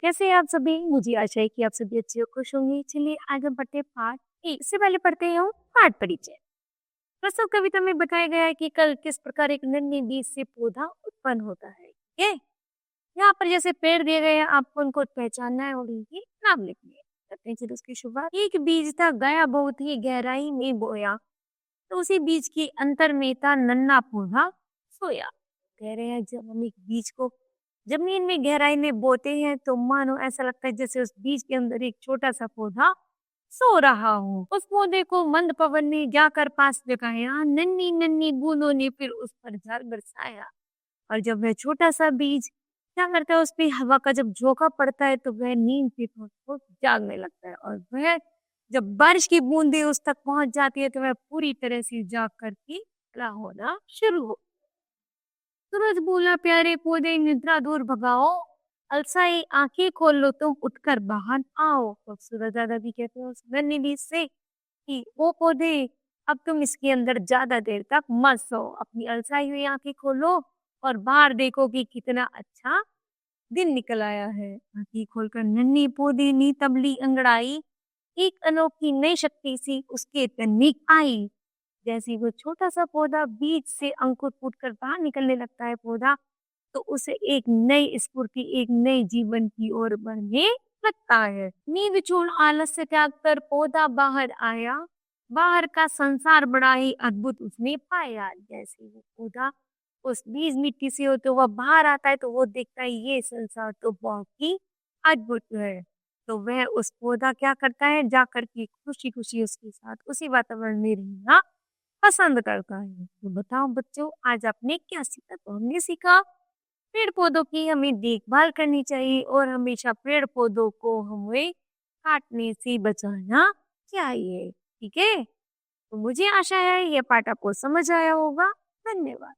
कैसे हैं आप सभी? मुझे आशा है कि आप सभी अच्छे और खुश होंगे। चलिए आज हम पढ़ते हैं पाठ 1। इससे पहले पढ़ते हैं हम पाठ परिचय। प्रस्तुत कविता में बताया गया है कि कल किस प्रकार एक नन्हे बीज से पौधा उत्पन्न होता है। ठीक है? यहाँ पर जैसे पेड़ दिए गए हैं, आपको उनको पहचानना है और उनके नाम लिखने हैं। करते हैं चलिए उसकी शुरुआत। एक बीज था गया बहुत ही गहराई में बोया, तो उसी बीज के अंतर में था नन्हा पौधा सोया। कह रहे हैं जब हम एक बीज को जमीन में गहराई में बोते हैं तो मानो ऐसा लगता है जैसे उस बीज के अंदर एक छोटा सा पौधा सो रहा हो। उस पौधे को मंद पवन ने जाकर पास लगाया, नन्ही नन्ही बूंदों ने फिर उस पर जल बरसाया। और जब वह छोटा सा बीज क्या करता है, उस पे हवा का जब झोंका पड़ता है तो वह नींद से थोड़ा जागने लगता है, और वह जब बारिश की बूंदें उस तक पहुंच जाती है तो वह पूरी तरह से जाग करके खड़ा होना शुरू हो। सूरज बोला प्यारे पौधे निद्रा दूर भगाओ, अलसाई आंखें खोल लो तुम उठकर बाहर आओ। तो सूरज दादा भी कहते हैं उस नन्ही बीज से कि वो पौधे अब तुम इसके अंदर ज्यादा देर तक मत सो, अपनी अलसाई हुई आंखें खोलो और बाहर देखो कि कितना अच्छा दिन निकल आया है। आंखें खोलकर नन्ही पौधे ने तबली अंगड़ाई, एक अनोखी नई शक्ति सी उसके तन में आई। जैसे ही वो छोटा सा पौधा बीज से अंकुर फूटकर बाहर निकलने लगता है पौधा, तो उसे एक नई स्फूर्ति, एक नए जीवन की ओर बढ़ने लगता है। नींद छोड़ आलस से त्याग कर पौधा बाहर आया, बाहर का संसार बड़ा ही अद्भुत उसने पाया। जैसे वो पौधा उस बीज मिट्टी से हो तो वह बाहर आता है तो वो देखता है ये संसार तो बहुत ही अद्भुत है। तो वह उस पौधा क्या करता है, जाकर के खुशी खुशी उसके साथ उसी वातावरण में रहना पसंद करता है। तो बताओ बच्चों, आज आपने क्या सीखा? तो हमने सीखा पेड़ पौधों की हमें देखभाल करनी चाहिए और हमेशा पेड़ पौधों को हमें काटने से बचाना चाहिए। ठीक है? तो मुझे आशा है यह पाठ आपको समझ आया होगा। धन्यवाद।